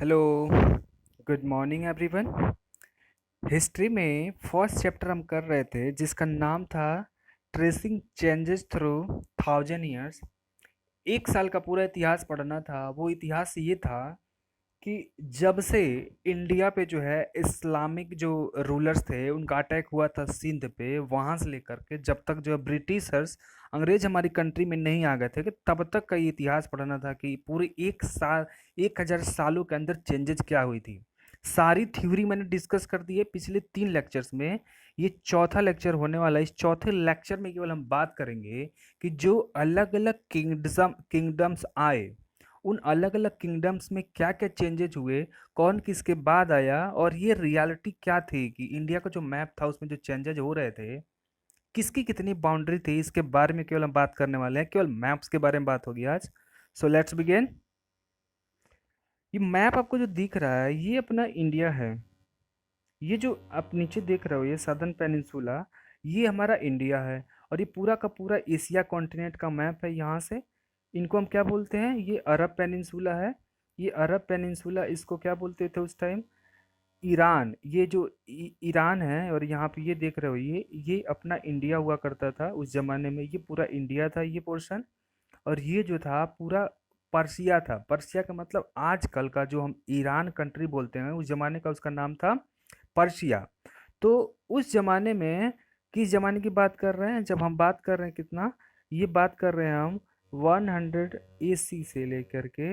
Hello, good morning everyone. History में first chapter हम कर रहे थे जिसका नाम था tracing changes through thousand years. एक साल का पूरा इतिहास पढ़ना था। वो इतिहास ये था कि जब से इंडिया पे जो है इस्लामिक जो रूलर्स थे उनका अटैक हुआ था सिंध पे, वहां से लेकर के जब तक जो है ब्रिटिशर्स अंग्रेज हमारी कंट्री में नहीं आ गए थे, कि तब तक का ये इतिहास पढ़ना था कि पूरे एक साल 1000 सालों के अंदर चेंजेस क्या हुई थी। सारी थ्योरी मैंने डिस्कस कर दी है पिछले 3 लेक्चर्स में। ये चौथा लेक्चर होने वाला है। इस चौथे लेक्चर में केवल हम बात करेंगे कि जो अलग अलग किंगडम्स आए, उन अलग अलग किंगडम्स में क्या क्या चेंजेस हुए, कौन किसके बाद आया, और ये रियलिटी क्या थी कि इंडिया का जो मैप था उसमें जो चेंजेस हो रहे थे, किसकी कितनी बाउंड्री थी, इसके बारे में केवल हम बात करने वाले हैं। केवल मैप्स के बारे में बात होगी आज। So let's begin. ये मैप आपको जो दिख रहा है ये अपना इंडिया है। ये जो आप नीचे देख रहे हो ये सदर्न पेनिनसुला, ये हमारा इंडिया है। और ये पूरा का पूरा एशिया कॉन्टिनेंट का मैप है। यहाँ से इनको हम क्या बोलते हैं, ये अरब पेनिनसुला है। ये अरब पेनिनसुला, इसको क्या बोलते थे उस टाइम, ईरान। ये जो ईरान है, और यहाँ पे ये देख रहे हो ये अपना इंडिया हुआ करता था उस जमाने में। ये पूरा इंडिया था ये पोर्शन। और ये जो था पूरा पर्सिया था। पर्सिया का मतलब आजकल का जो हम ईरान कंट्री बोलते हैं, उस जमाने का उसका नाम था पर्शिया। तो उस ज़माने में, किस ज़माने की बात कर रहे हैं, जब हम बात कर रहे हैं कितना, ये बात कर रहे हैं हम 100 एसी से लेकर के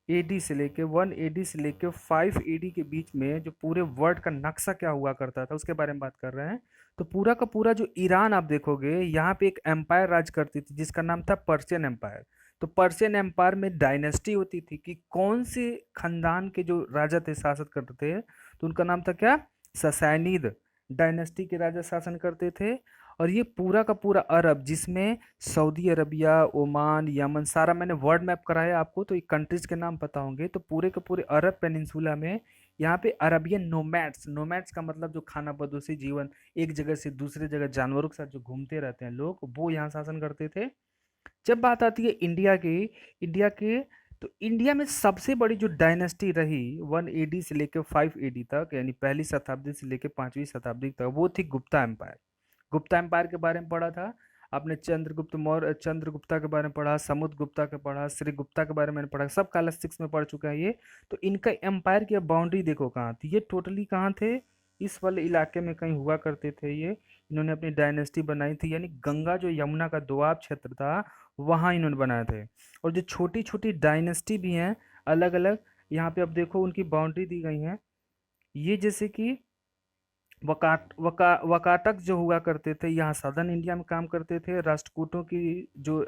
एडी से लेके 1 एडी से लेके 5 एडी के बीच में जो पूरे वर्ल्ड का नक्शा क्या हुआ करता था उसके बारे में बात कर रहे हैं। तो पूरा का पूरा जो ईरान आप देखोगे, यहाँ पे एक एम्पायर राज करती थी जिसका नाम था पर्शियन एम्पायर। तो पर्शियन एम्पायर में डायनेस्टी होती थी कि कौन से खानदान के जो राजा थे, शासक करते थे, तो उनका नाम था क्या, ससैनिद डायनेस्टी के राजा शासन करते थे। और ये पूरा का पूरा अरब, जिसमें सऊदी अरबिया, ओमान, यमन, सारा मैंने वर्ल्ड मैप कराया आपको, तो ये कंट्रीज के नाम पता होंगे। तो पूरे के पूरे अरब पेनिनसुला में यहाँ पे अरबियन नोमैड्स, नोमैड्स का मतलब जो खाना बदोशी जीवन, एक जगह से दूसरे जगह जानवरों के साथ जो घूमते रहते हैं लोग, वो यहाँ शासन करते थे। जब बात आती है इंडिया के, तो इंडिया में सबसे बड़ी जो डायनेस्टी रही 1 एडी से लेकर 5 एडी तक, यानी पहली शताब्दी से लेकर 5वीं शताब्दी तक, वो थी गुप्ता एम्पायर। गुप्ता एम्पायर के बारे में पढ़ा था आपने। चंद्रगुप्त मौर्य, चंद्रगुप्ता के बारे में पढ़ा, समुद्रगुप्ता के पढ़ा, श्रीगुप्ता के बारे में मैंने पढ़ा, सब क्लास 6 में पढ़ चुका है ये। तो इनका एम्पायर की बाउंड्री देखो कहाँ थी, ये टोटली कहाँ थे, इस वाले इलाके में कहीं हुआ करते थे ये। इन्होंने अपनी डायनेस्टी बनाई थी, यानी गंगा जो यमुना का दोआब क्षेत्र था वहाँ इन्होंने बनाए थे। और जो छोटी छोटी डायनेस्टी भी हैं अलग अलग, यहाँ पे अब देखो उनकी बाउंड्री दी गई हैं। ये जैसे कि वकाटक जो हुआ करते थे, यहाँ सदर्न इंडिया में काम करते थे। राष्ट्रकूटों की जो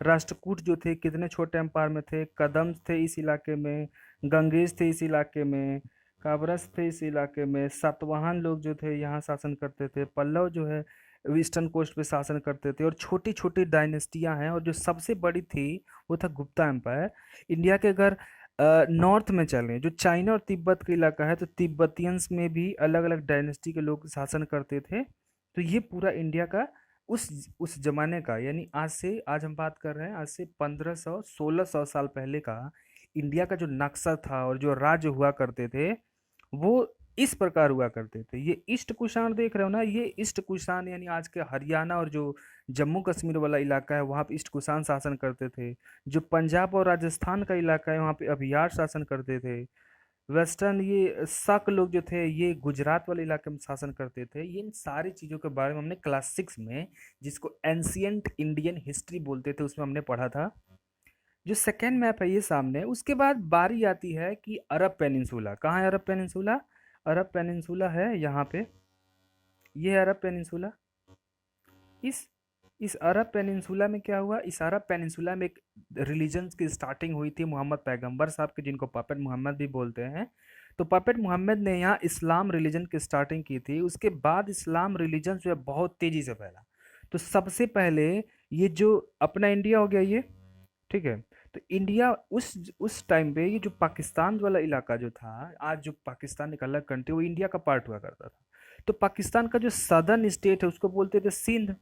राष्ट्रकूट जो थे कितने छोटे एम्पायर में थे। कदम्स थे इस इलाके में, गंगेज थे इस इलाके में, काबरस थे इस इलाके में, सातवाहन लोग जो थे यहाँ शासन करते थे, पल्लव जो है ईस्टर्न कोस्ट पे शासन करते थे। और छोटी छोटी डायनेस्टियाँ हैं, और जो सबसे बड़ी थी वो था गुप्ता एम्पायर। इंडिया के अगर नॉर्थ में चलें, जो चाइना और तिब्बत का इलाका है, तो तिब्बतियंस में भी अलग अलग डायनेस्टी के लोग शासन करते थे। तो ये पूरा इंडिया का उस जमाने का, यानी आज हम बात कर रहे हैं आज से 1500 1600 साल पहले का इंडिया का जो नक्शा था और जो राज्य हुआ करते थे, वो इस प्रकार हुआ करते थे। ये ईस्ट कुषाण देख रहे हो ना, ये ईस्ट कुषाण यानी आज के हरियाणा और जो जम्मू कश्मीर वाला इलाका है वहाँ पे ईस्ट कुषाण शासन करते थे। जो पंजाब और राजस्थान का इलाका है वहाँ पे अभियार शासन करते थे। वेस्टर्न ये शक लोग जो थे ये गुजरात वाले इलाके में शासन करते थे। ये इन सारी चीज़ों के बारे में हमने क्लास 6 में, जिसको एंशियंट इंडियन हिस्ट्री बोलते थे, उसमें हमने पढ़ा था। जो सेकेंड मैप है ये सामने, उसके बाद बारी आती है कि अरब पेनिनसुला कहाँ है। अरब पेनिनसुला, अरब पेनिनसुला है यहाँ पे, ये है अरब पेनिनसुला। इस इस अरब पेनिनसुला में क्या हुआ, इस अरब पेनिनसुला में एक रिलीजन की स्टार्टिंग हुई थी मोहम्मद पैगंबर साहब के, जिनको पपेट मोहम्मद भी बोलते हैं। तो पपेट मोहम्मद ने यहाँ इस्लाम रिलीजन की स्टार्टिंग की थी। उसके बाद इस्लाम रिलीजन जो है बहुत तेजी से फैला। तो सबसे पहले ये जो अपना इंडिया हो गया ये, ठीक है। तो इंडिया उस टाइम पे ये जो पाकिस्तान वाला इलाका जो था, आज जो पाकिस्तान एक अलग कंट्री, वो इंडिया का पार्ट हुआ करता था। तो पाकिस्तान का जो सदर्न स्टेट है उसको बोलते थे सिंध।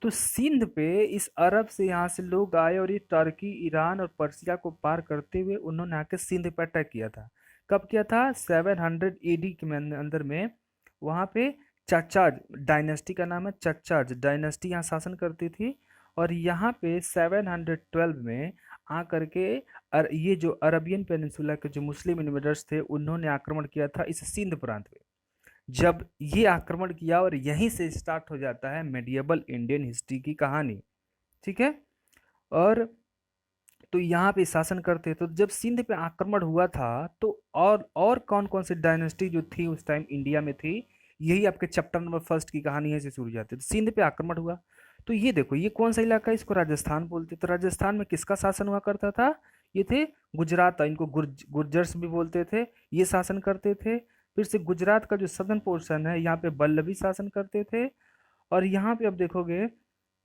तो सिंध पे इस अरब से यहाँ से लोग आए और ये टर्की, ईरान और पर्सिया को पार करते हुए उन्होंने आके सिंध पे अटैक किया था। कब किया था? 700 एडी के अंदर में। वहाँ पे चच्चाज डायनेस्टी का नाम है, चच्चाज डायनेस्टी यहाँ शासन करती थी। और यहाँ पे 712 में आ करके ये जो अरबियन पेनिनसुला के जो मुस्लिम इन्वेडर्स थे उन्होंने आक्रमण किया था इस सिंध प्रांत पे। जब ये आक्रमण किया और यहीं से स्टार्ट हो जाता है मेडिएवल इंडियन हिस्ट्री की कहानी। ठीक है। और तो यहाँ पे शासन करते, तो जब सिंध पे आक्रमण हुआ था तो और कौन कौन सी डायनेस्टी जो थी उस टाइम इंडिया में थी, यही आपके चैप्टर नंबर फर्स्ट की कहानी है से शुरू हो जाती है। तो सिंध पे आक्रमण हुआ, तो ये देखो ये कौन सा इलाका है, इसको राजस्थान बोलते। तो राजस्थान में किसका शासन हुआ करता था? ये थे गुजरात, इनको गुर्जर्स भी बोलते थे, ये शासन करते थे। फिर से गुजरात का जो सदर्न पोर्शन है यहाँ पे बल्लभी शासन करते थे। और यहाँ पे अब देखोगे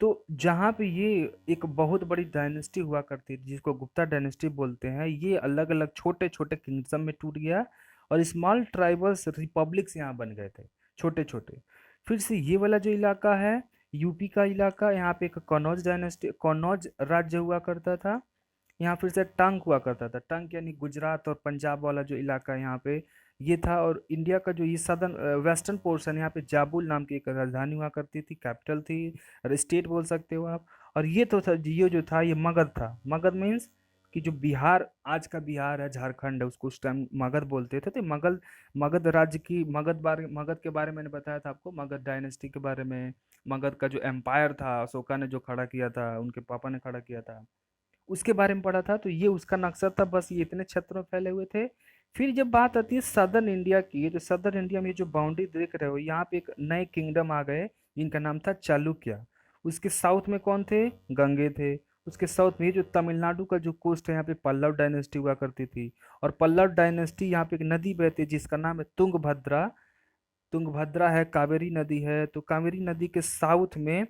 तो जहाँ पे ये एक बहुत बड़ी डायनेस्टी हुआ करती थी जिसको गुप्ता डायनेस्टी बोलते हैं, ये अलग अलग छोटे छोटे किंगडम में टूट गया और स्मॉल ट्राइबल्स रिपब्लिक्स यहाँ बन गए थे, छोटे छोटे। फिर से ये वाला जो इलाका है यूपी का इलाका, यहाँ पे एक कनौज डायनेस्टी, कनौज राज्य हुआ करता था। यहाँ फिर से टंक हुआ करता था, टंक यानी गुजरात और पंजाब वाला जो इलाका है यहाँ पे ये था। और इंडिया का जो ये सदर्न वेस्टर्न पोर्शन, यहाँ पे जाबुल नाम की एक राजधानी हुआ करती थी, कैपिटल थी, और स्टेट बोल सकते हो आप। और ये तो था, ये जो था ये मगध था। मगध मीन्स कि जो बिहार, आज का बिहार है, झारखंड है, उसको उस टाइम मगध बोलते थे। तो मगध, मगध राज्य की मगध के बारे में मैंने बताया था आपको, मगध डायनेस्टी के बारे में। मगध का जो एम्पायर था अशोका ने जो खड़ा किया था, उनके पापा ने खड़ा किया था, उसके बारे में पढ़ा था। तो ये उसका नक्शा था, बस ये इतने क्षेत्रों में फैले हुए थे। फिर जब बात आती है सदर्न इंडिया की, तो सदर्न इंडिया में जो बाउंड्री देख रहे हो यहाँ पे एक नए किंगडम आ गए जिनका नाम था चालुक्य। उसके साउथ में कौन थे? गंगे थे। उसके साउथ में ये जो तमिलनाडु का जो कोस्ट है यहाँ पे पल्लव डायनेस्टी हुआ करती थी। और पल्लव डायनेस्टी, यहाँ पे एक नदी बहती है जिसका नाम है तुंगभद्रा। तुंगभद्रा है, कावेरी नदी है। तो कावेरी नदी के साउथ में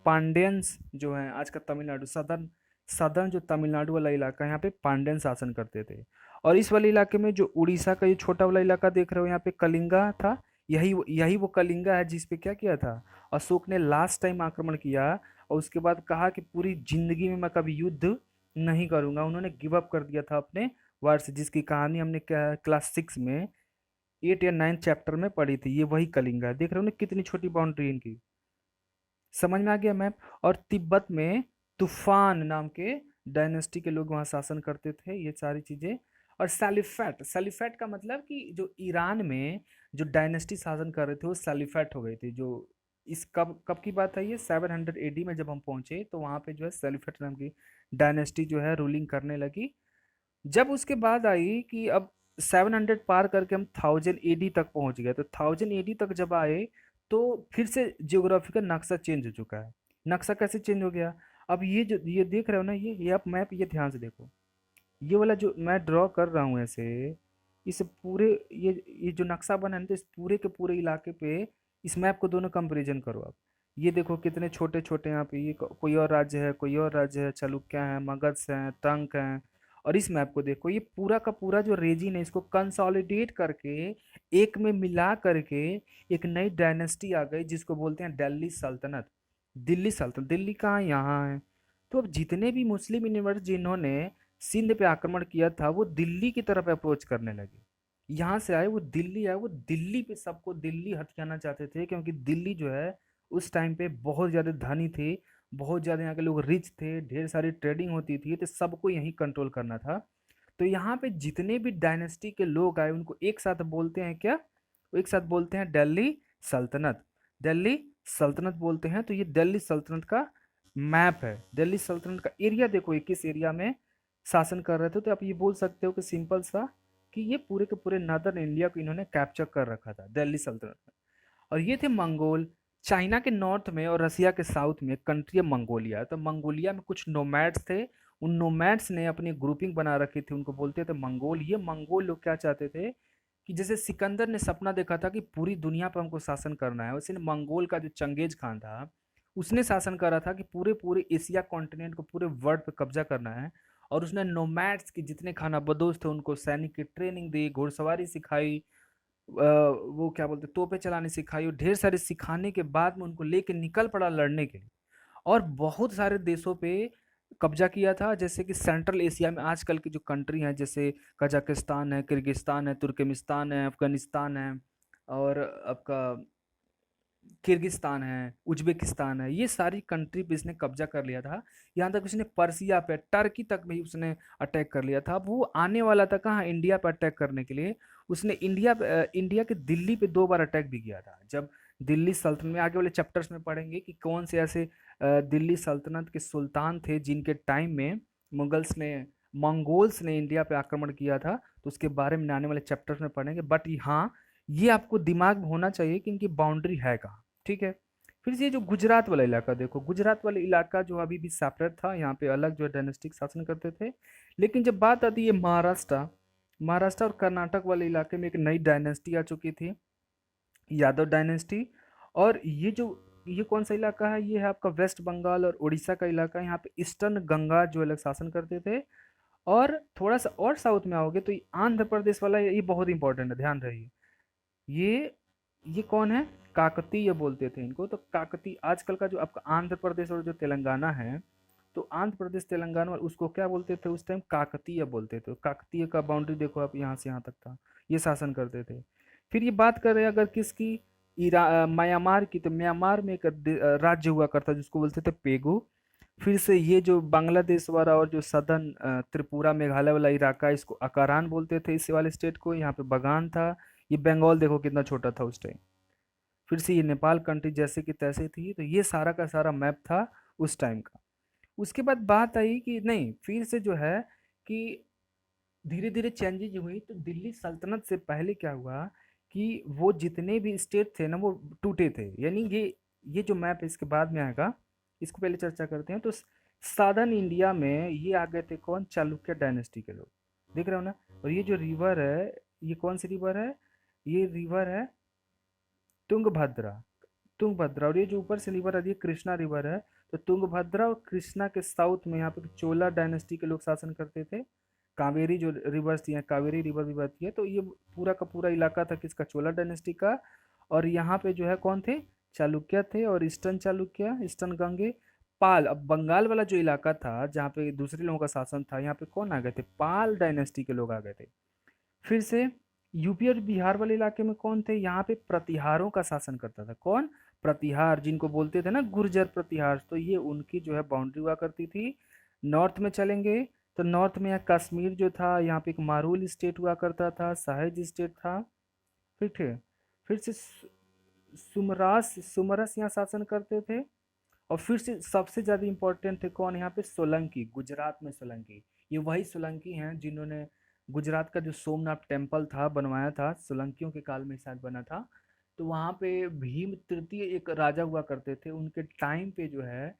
पांड्यंस जो है, आज का तमिलनाडु, सदर्न सदर्न जो तमिलनाडु वाला इलाका है, यहाँ पे पांड्यन शासन करते थे। और इस वाले इलाके में जो उड़ीसा का ये छोटा वाला इलाका देख रहे हो यहाँ पे कलिंगा था। यही वो कलिंगा है जिस पे क्या किया था, अशोक ने लास्ट टाइम आक्रमण किया। और उसके बाद कहा कि पूरी जिंदगी में मैं कभी युद्ध नहीं करूंगा, उन्होंने गिव अप कर दिया था अपने वार से, जिसकी कहानी हमने क्लास 6 में 8 या 9 चैप्टर में पढ़ी थी। ये वही कलिंगा है, देख रहे हो ना कितनी छोटी बाउंड्री इनकी। समझ में आ गया मैप। और तिब्बत में तूफान नाम के डायनेस्टी के लोग वहाँ शासन करते थे, ये सारी चीजें। और सैलिफैट, सैलिफैट का मतलब कि जो ईरान में जो डायनेस्टी शासन कर रहे थे वो सैलिफैट हो गई थी। जो इस कब कब की बात है, ये 700 एडी में जब हम पहुंचे तो वहाँ पे जो है सैलिफैट नाम की डायनेस्टी जो है रूलिंग करने लगी। जब उसके बाद आई कि अब 700 पार करके हम 1000 एडी तक पहुंच गए, तो 1000 एडी तक जब आए तो फिर से जियोग्राफिकल नक्शा चेंज हो चुका है। नक्शा कैसे चेंज हो गया? अब ये जो ये देख रहे हो ना, ये आप मैप, ये ध्यान से देखो, ये वाला जो मैं ड्रॉ कर रहा हूँ ऐसे, इस पूरे ये जो नक्शा बना है ना, तो इस पूरे के पूरे इलाके पे इस मैप को दोनों कंपेरिजन करो आप। ये देखो कितने छोटे छोटे यहाँ पे, ये कोई और राज्य है, कोई और राज्य है, चालुक्य है, मगध है, टंक है। और इस मैप को देखो, ये पूरा का पूरा जो रीजन है इसको कंसोलिडेट करके एक में मिला करके एक नई डायनेस्टी आ गई जिसको बोलते हैं दिल्ली सल्तनत। दिल्ली सल्तनत, दिल्ली कहाँ? यहाँ है। तो अब जितने भी मुस्लिम यूनिवर्स जिन्होंने सिंध पे आक्रमण किया था वो दिल्ली की तरफ अप्रोच करने लगे। यहाँ से आए, वो दिल्ली आए, वो दिल्ली पे सबको दिल्ली हथियाना चाहते थे, क्योंकि दिल्ली जो है उस टाइम पे बहुत ज़्यादा धनी थे, बहुत ज़्यादा यहाँ के लोग रिच थे, ढेर सारी ट्रेडिंग होती थी, तो सबको यहीं कंट्रोल करना था। तो यहाँ पे जितने भी डायनेस्टी के लोग आए उनको एक साथ बोलते हैं क्या? वो एक साथ बोलते हैं दिल्ली सल्तनत। दिल्ली सल्तनत बोलते हैं। तो ये दिल्ली सल्तनत का मैप है। दिल्ली सल्तनत का एरिया देखो, ये किस एरिया में शासन कर रहे थे। तो आप ये बोल सकते हो कि सिंपल सा कि ये पूरे के पूरे नॉर्दर्न इंडिया को इन्होंने कैप्चर कर रखा था दिल्ली सल्तनत में। और ये थे मंगोल। चाइना के नॉर्थ में और रसिया के साउथ में कंट्री है मंगोलिया। तो मंगोलिया में कुछ नोमैड्स थे, उन नोमैड्स ने अपनी ग्रुपिंग बना रखी थी, उनको बोलते थे मंगोल। ये मंगोल लोग क्या चाहते थे कि जैसे सिकंदर ने सपना देखा था कि पूरी दुनिया पर हमको शासन करना है, वैसे मंगोल का जो चंगेज खान था उसने शासन करा था कि पूरे पूरे एशिया कॉन्टिनेंट को, पूरे वर्ल्ड पे कब्जा करना है। और उसने नोमैड्स की जितने खानाबदोश थे उनको सैनिक की ट्रेनिंग दी, घुड़सवारी सिखाई, वो क्या बोलते तोपे चलाने सिखाई, और ढेर सारे सिखाने के बाद में उनको लेके निकल पड़ा लड़ने के लिए। और बहुत सारे देशों पे कब्जा किया था, जैसे कि सेंट्रल एशिया में आजकल की जो कंट्री हैं, जैसे कजाकिस्तान है, किर्गिस्तान है, तुर्कमेनिस्तान है, अफगानिस्तान है, और आपका किर्गिस्तान है, उज्बेकिस्तान है, ये सारी कंट्री पे इसने कब्जा कर लिया था। यहाँ तक उसने पर्सिया पे, टर्की तक भी उसने अटैक कर लिया था। अब वो आने वाला था कहाँ, इंडिया पे अटैक करने के लिए। उसने इंडिया के दिल्ली पे 2 बार अटैक भी किया था। जब दिल्ली सल्तनत में, आगे वाले चैप्टर्स में पढ़ेंगे कि कौन से ऐसे दिल्ली सल्तनत के सुल्तान थे जिनके टाइम में मंगोल्स ने इंडिया पे आक्रमण किया था, तो उसके बारे में आने वाले चैप्टर्स में पढ़ेंगे। बट हाँ, ये आपको दिमाग में होना चाहिए कि इनकी बाउंड्री है कहाँ। ठीक है। फिर से ये जो गुजरात वाला इलाका देखो, गुजरात वाला इलाका जो अभी भी सेपरेट था, यहाँ पे अलग जो है डायनेस्टिक शासन करते थे। लेकिन जब बात आती है महाराष्ट्र, महाराष्ट्र और कर्नाटक वाले इलाके में एक नई डायनेस्टी आ चुकी थी, यादव डायनेस्टी। और ये कौन सा इलाका है, ये है आपका वेस्ट बंगाल और उड़ीसा का इलाका। यहाँ पे ईस्टर्न गंगा जो अलग शासन करते थे। और थोड़ा सा और साउथ में आओगे तो ये आंध्र प्रदेश वाला, ये बहुत इंपॉर्टेंट है, ध्यान रहिए। ये ये कौन है, काकतीय बोलते थे इनको। तो काकतीय, आजकल का जो आपका आंध्र प्रदेश और जो तेलंगाना है, तो आंध्र प्रदेश तेलंगाना और उसको क्या बोलते थे उस टाइम, काकतीय बोलते थे। काकतीय का बाउंड्री देखो आप, यहाँ से यहाँ तक था, ये शासन करते थे। फिर ये बात कर रहे हैं अगर किसकी, म्यांमार की, तो म्यांमार में एक राज्य हुआ करता जिसको बोलते थे पेगु। फिर से ये जो बांग्लादेश वाला और जो सदर्न त्रिपुरा मेघालय वाला इलाका, इसको अकारान बोलते थे, इस वाले स्टेट को। यहाँ पे बगान था। ये बंगाल देखो कितना छोटा था उस टाइम। फिर से ये नेपाल कंट्री जैसे की तैसे थी। तो ये सारा का सारा मैप था उस टाइम का। उसके बाद बात आई कि नहीं, फिर से जो है कि धीरे धीरे चेंजेज हुई। तो दिल्ली सल्तनत से पहले क्या हुआ कि वो जितने भी स्टेट थे ना, वो टूटे थे। यानी ये जो मैप इसके बाद में आएगा, इसको पहले चर्चा करते हैं। तो साधर्न इंडिया में ये आ गए थे कौन, चालुक्य डायनेस्टी के लोग, देख रहे हो ना। और ये जो रिवर है, ये कौन सी रिवर है, ये रिवर है तुंगभद्रा। तुंगभद्रा, और ये जो ऊपर से रिवर है, ये कृष्णा रिवर है। तो तुंगभद्रा और कृष्णा के साउथ में यहाँ पे चोला डायनेस्टी के लोग शासन करते थे। कावेरी जो रिवर्स थी, यहाँ कावेरी रिवर भी बहती है। तो ये पूरा का पूरा इलाका था किसका, चोला डायनेस्टी का। और यहाँ पे जो है कौन थे, चालुक्य थे। और ईस्टर्न चालुक्य, ईस्टर्न गंगे, पाल। अब बंगाल वाला जो इलाका था जहाँ पे दूसरे लोगों का शासन था, यहाँ पे कौन आ गए थे, पाल डायनेस्टी के लोग आ गए थे। फिर से यूपी और बिहार वाले इलाके में कौन थे, यहाँ पे प्रतिहारों का शासन करता था। कौन, प्रतिहार, जिनको बोलते थे ना गुर्जर प्रतिहार। तो ये उनकी जो है बाउंड्री हुआ करती थी। नॉर्थ में चलेंगे तो नॉर्थ में यहाँ कश्मीर जो था, यहाँ पे एक मारूल स्टेट हुआ करता था, साहिज स्टेट था। ठीक है। फिर से सुमरास सुमरस यहाँ शासन करते थे। और फिर से सबसे ज़्यादा इंपॉर्टेंट थे कौन यहाँ पे, सोलंकी, गुजरात में सोलंकी। ये वही सोलंकी हैं जिन्होंने गुजरात का जो सोमनाथ टेम्पल था बनवाया था, सोलंकियों के काल में शायद बना था। तो वहाँ पे भीम तृतीय एक राजा हुआ करते थे, उनके टाइम पे जो है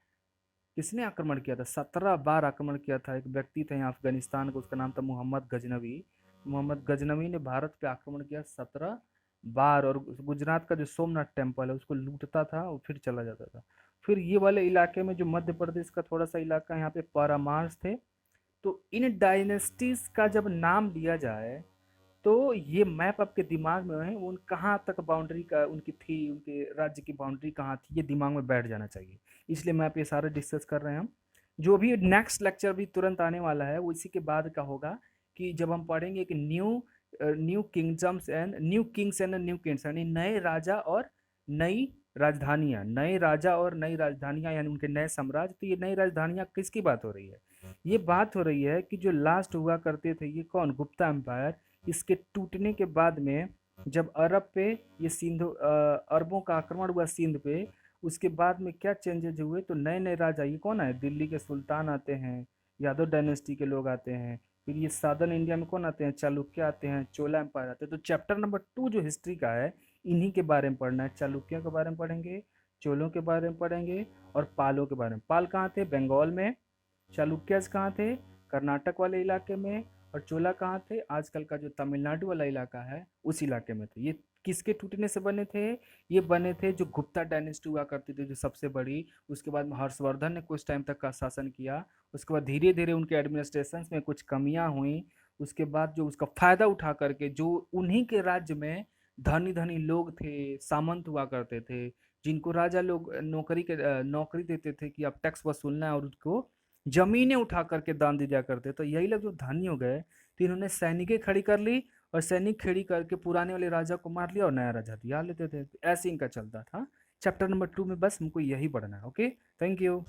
किसने आक्रमण किया था, 17 बार आक्रमण किया था। एक व्यक्ति थे यहाँ अफगानिस्तान का, उसका नाम था मोहम्मद गजनवी। मोहम्मद गजनवी ने भारत पे आक्रमण किया 17 बार। और गुजरात का जो सोमनाथ टेम्पल है उसको लूटता था और फिर चला जाता था। फिर ये वाले इलाके में जो मध्य प्रदेश का थोड़ा सा इलाका, यहाँ पे परमार्स थे। तो इन डायनेस्टीज का जब नाम लिया जाए तो ये मैप आपके दिमाग में है, उन कहाँ तक बाउंड्री का उनकी थी, उनके राज्य की बाउंड्री कहाँ थी, ये दिमाग में बैठ जाना चाहिए। इसलिए मैप ये सारे डिस्कस कर रहे हैं हम। जो भी नेक्स्ट लेक्चर भी तुरंत आने वाला है वो इसी के बाद का होगा, कि जब हम पढ़ेंगे कि new kingdoms and new Kings and new Kings, यानी नए राजा और नई राजधानियाँ, नए राजा और नई राजधानियाँ, यानी उनके नए साम्राज्य। तो ये नई राजधानियाँ किसकी बात हो रही है, ये बात हो रही है कि जो लास्ट हुआ करते थे, ये कौन, गुप्ता एम्पायर। इसके टूटने के बाद में जब अरब पे ये अरबों का आक्रमण हुआ सिंध पे, उसके बाद में क्या चेंजेज हुए, तो नए नए राजा, ये कौन है, दिल्ली के सुल्तान आते हैं, यादव डायनेस्टी के लोग आते हैं। फिर ये साधन इंडिया में कौन आते हैं, चालुक्य आते हैं, चोला एम्पायर आते हैं। तो चैप्टर नंबर 2 जो हिस्ट्री का है, इन्हीं के बारे में पढ़ना है। चालुक्यों के बारे में पढ़ेंगे, चोलों के बारे में पढ़ेंगे, और पालों के बारे में। पाल कहाँ थे, बंगाल में। चालुक्यस कहाँ थे, कर्नाटक वाले इलाके में। और चोला कहाँ थे, आजकल का जो तमिलनाडु वाला इलाका है उस इलाके में थे। ये किसके टूटने से बने थे, ये बने थे जो गुप्ता डायनेस्टी हुआ करती थी जो सबसे बड़ी। उसके बाद में हर्षवर्धन ने कुछ टाइम तक का शासन किया। उसके बाद धीरे धीरे उनके एडमिनिस्ट्रेशन में कुछ कमियां हुई। उसके बाद जो उसका फायदा उठा करके जो उन्हीं के राज्य में धनी धनी लोग थे, सामंत हुआ करते थे, जिनको राजा लोग नौकरी देते थे कि अब टैक्स वसूलना है, और उनको जमीनें उठा करके दान दिया करते। तो यही लोग जो धनी हो गए, तो इन्होंने सैनिकें खड़ी कर ली, और सैनिक खड़ी करके पुराने वाले राजा को मार लिया और नया राजा दिया लेते थे। तो ऐसे इनका चलता था। चैप्टर नंबर 2 में बस हमको यही पढ़ना है। Okay, thank you.